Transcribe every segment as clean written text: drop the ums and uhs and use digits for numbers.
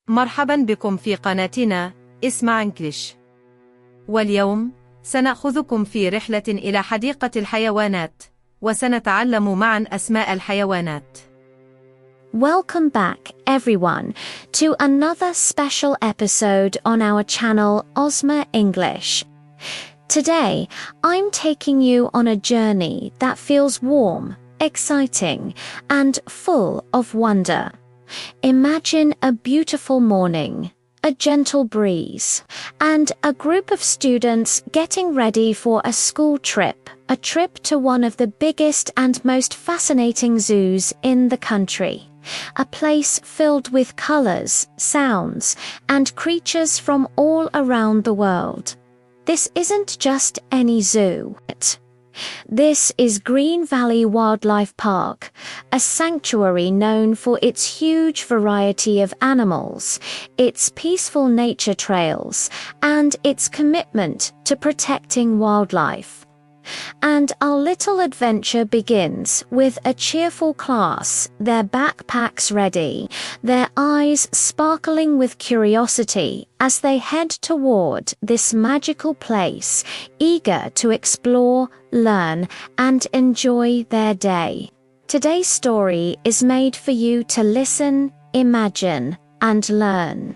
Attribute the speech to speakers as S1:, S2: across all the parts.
S1: مرحبا بكم في قناتنا اسمع انجليش. واليوم سنأخذكم في رحلة إلى حديقة الحيوانات، وسنتعلم معا أسماء الحيوانات.
S2: Welcome back, everyone, to another special episode on our channel Osma English. Today, I'm taking you on a journey that feels warm, exciting, and full of wonder. Imagine a beautiful morning, a gentle breeze, and a group of students getting ready for a school trip, a trip to one of the biggest and most fascinating zoos in the country. A place filled with colors, sounds, and creatures from all around the world. This isn't just any zoo. This is Green Valley Wildlife Park, a sanctuary known for its huge variety of animals, its peaceful nature trails, and its commitment to protecting wildlife. And our little adventure begins with a cheerful class, their backpacks ready, their eyes sparkling with curiosity as they head toward this magical place, eager to explore, learn, and enjoy their day. Today's story is made for you to listen, imagine, and learn.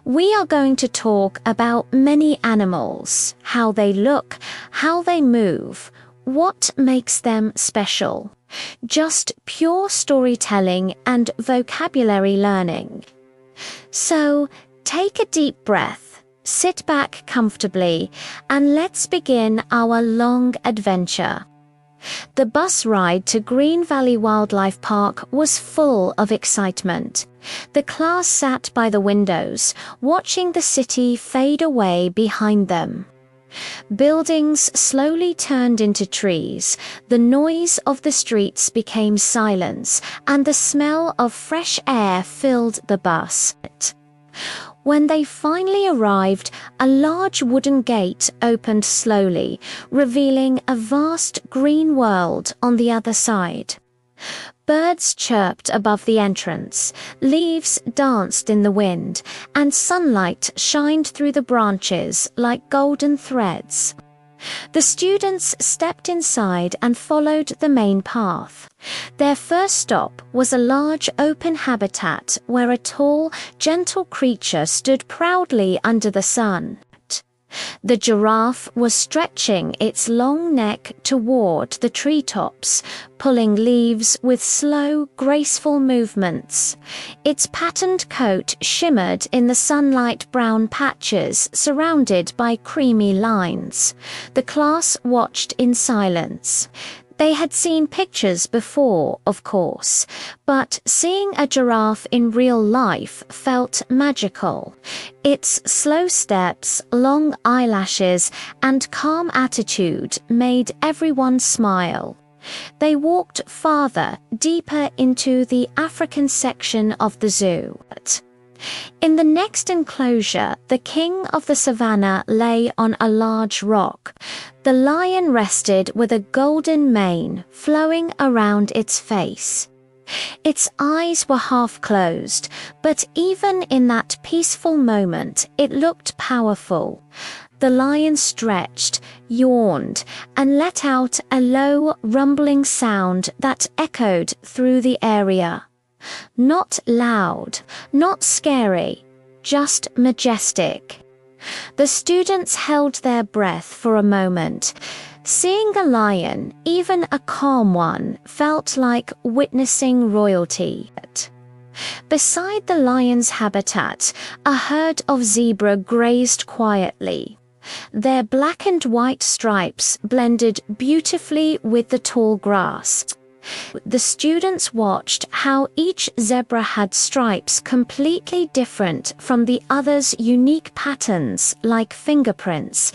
S2: We are going to talk about many animals, how they look, how they move, what makes them special. Just pure storytelling and vocabulary learning. So, take a deep breath, sit back comfortably, and let's begin our long adventure. The bus ride to Green Valley Wildlife Park was full of excitement. The class sat by the windows, watching the city fade away behind them. Buildings slowly turned into trees, the noise of the streets became silence, and the smell of fresh air filled the bus. When they finally arrived, a large wooden gate opened slowly, revealing a vast green world on the other side. Birds chirped above the entrance, leaves danced in the wind, and sunlight shined through the branches like golden threads. The students stepped inside and followed the main path. Their first stop was a large open habitat where a tall, gentle creature stood proudly under the sun. The giraffe was stretching its long neck toward the treetops, pulling leaves with slow, graceful movements. Its patterned coat shimmered in the sunlight brown patches surrounded by creamy lines. The class watched in silence. They had seen pictures before, of course, but seeing a giraffe in real life felt magical. Its slow steps, long eyelashes, and calm attitude made everyone smile. They walked farther, deeper into the African section of the zoo. In the next enclosure, the king of the savannah lay on a large rock. The lion rested with a golden mane flowing around its face. Its eyes were half closed, but even in that peaceful moment, it looked powerful. The lion stretched, yawned, and let out a low, rumbling sound that echoed through the area. Not loud, not scary, just majestic. The students held their breath for a moment. Seeing a lion, even a calm one, felt like witnessing royalty. Beside the lion's habitat, a herd of zebra grazed quietly. Their black and white stripes blended beautifully with the tall grass. The students watched how each zebra had stripes completely different from the other's unique patterns like fingerprints.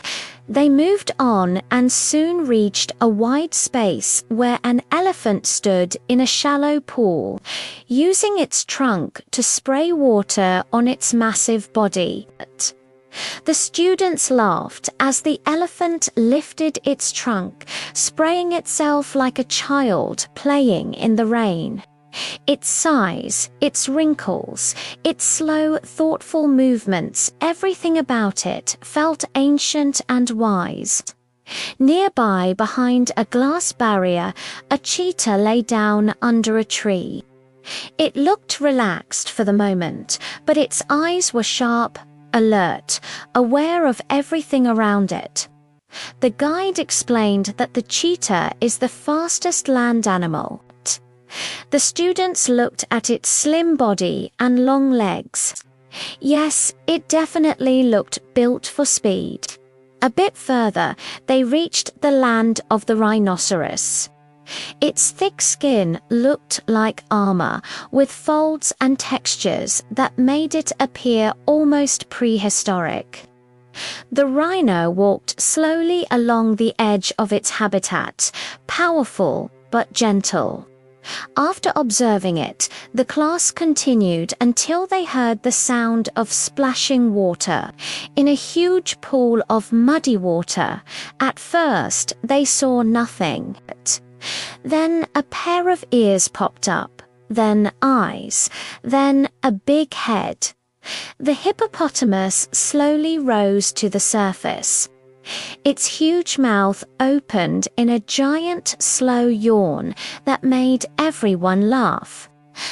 S2: They moved on and soon reached a wide space where an elephant stood in a shallow pool, using its trunk to spray water on its massive body. The students laughed as the elephant lifted its trunk, spraying itself like a child playing in the rain. Its size, its wrinkles, its slow, thoughtful movements, everything about it felt ancient and wise. Nearby, behind a glass barrier, a cheetah lay down under a tree. It looked relaxed for the moment, but its eyes were sharp, alert, aware of everything around it. The guide explained that the cheetah is the fastest land animal. The students looked at its slim body and long legs. Yes, it definitely looked built for speed. A bit further, they reached the land of the rhinoceros. Its thick skin looked like armor, with folds and textures that made it appear almost prehistoric. The rhino walked slowly along the edge of its habitat, powerful but gentle. After observing it, the class continued until they heard the sound of splashing water in a huge pool of muddy water. At first, they saw nothing. Then a pair of ears popped up, then eyes, then a big head. The hippopotamus slowly rose to the surface. Its huge mouth opened in a giant, slow yawn that made everyone laugh.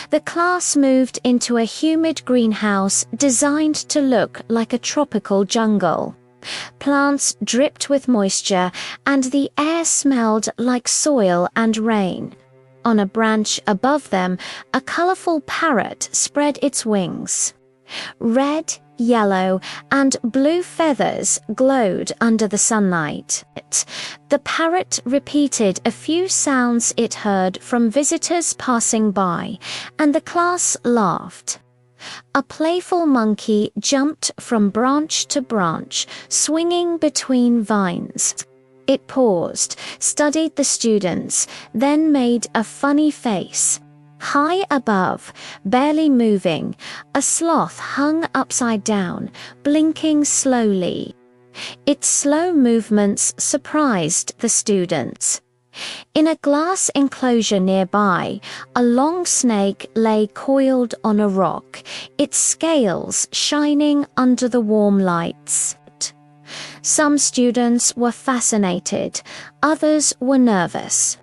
S2: The class moved into a humid greenhouse designed to look like a tropical jungle. Plants dripped with moisture, and the air smelled like soil and rain. On a branch above them, a colorful parrot spread its wings. Red, yellow, and blue feathers glowed under the sunlight. The parrot repeated a few sounds it heard from visitors passing by, and the class laughed. A playful monkey jumped from branch to branch, swinging between vines. It paused, studied the students, then made a funny face. High above, barely moving, a sloth hung upside down, blinking slowly. Its slow movements surprised the students. In a glass enclosure nearby, a long snake lay coiled on a rock, its scales shining under the warm lights. Some students were fascinated, others were nervous.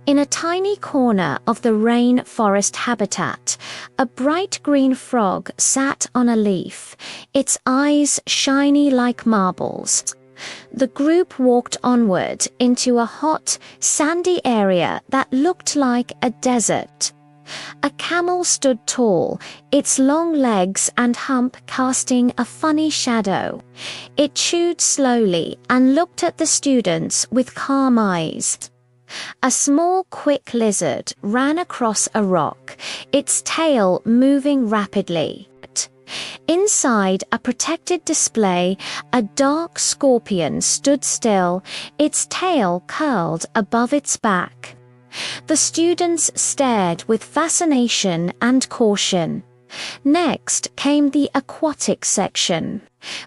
S2: In a tiny corner of the rainforest habitat, a bright green frog sat on a leaf, its eyes shiny like marbles. The group walked onward into a hot, sandy area that looked like a desert. A camel stood tall, its long legs and hump casting a funny shadow. It chewed slowly and looked at the students with calm eyes. A small, quick lizard ran across a rock, its tail moving rapidly. Inside a protected display, a dark scorpion stood still, its tail curled above its back. The students stared with fascination and caution. Next came the aquatic section.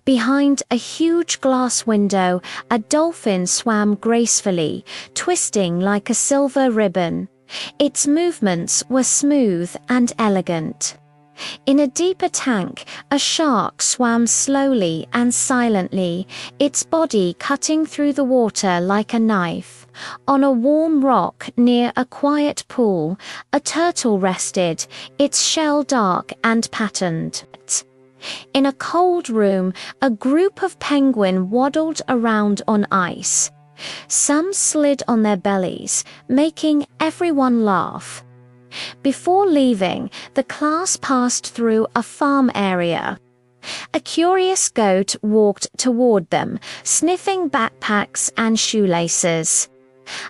S2: Behind a huge glass window, a dolphin swam gracefully, twisting like a silver ribbon. Its movements were smooth and elegant. In a deeper tank, a shark swam slowly and silently, its body cutting through the water like a knife. On a warm rock near a quiet pool, a turtle rested, its shell dark and patterned. In a cold room, a group of penguins waddled around on ice. Some slid on their bellies, making everyone laugh. Before leaving, the class passed through a farm area. A curious goat walked toward them, sniffing backpacks and shoelaces.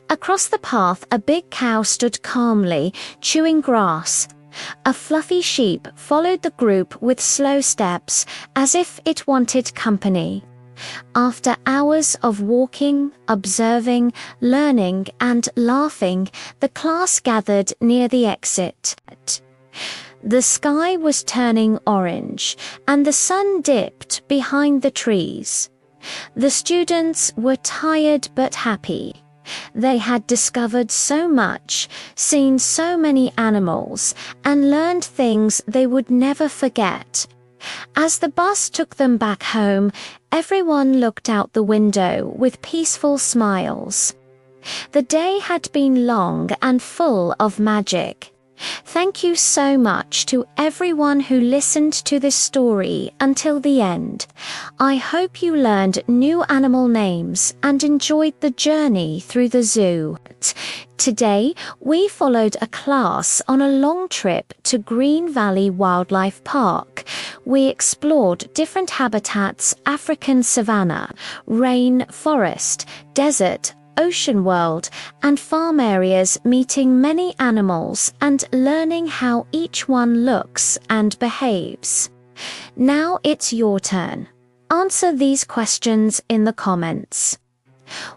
S2: Across the path, a big cow stood calmly, chewing grass. A fluffy sheep followed the group with slow steps, as if it wanted company. After hours of walking, observing, learning, and laughing, the class gathered near the exit. The sky was turning orange, and the sun dipped behind the trees. The students were tired but happy. They had discovered so much, seen so many animals, and learned things they would never forget. As the bus took them back home, everyone looked out the window with peaceful smiles. The day had been long and full of magic. Thank you so much to everyone who listened to this story until the end. I hope you learned new animal names and enjoyed the journey through the zoo. Today, we followed a class on a long trip to Green Valley Wildlife Park. We explored different habitats: African savanna, rain forest, desert, ocean world, and farm areas, meeting many animals and learning how each one looks and behaves. Now it's your turn. Answer these questions in the comments.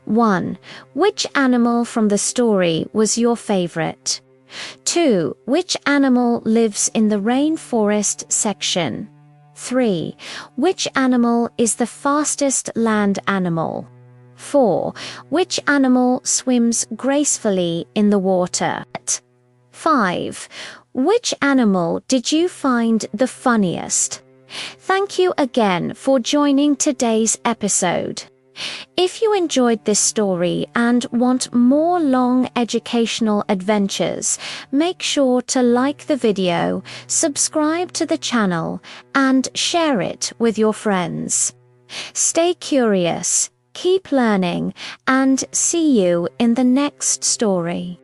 S2: 1. Which animal from the story was your favorite? 2. Which animal lives in the rainforest section? 3. Which animal is the fastest land animal? 4. Which animal swims gracefully in the water? 5. Which animal did you find the funniest? Thank you again for joining today's episode. If you enjoyed this story and want more long educational adventures, make sure to like the video, subscribe to the channel, and share it with your friends. Stay curious, keep learning, and see you in the next story.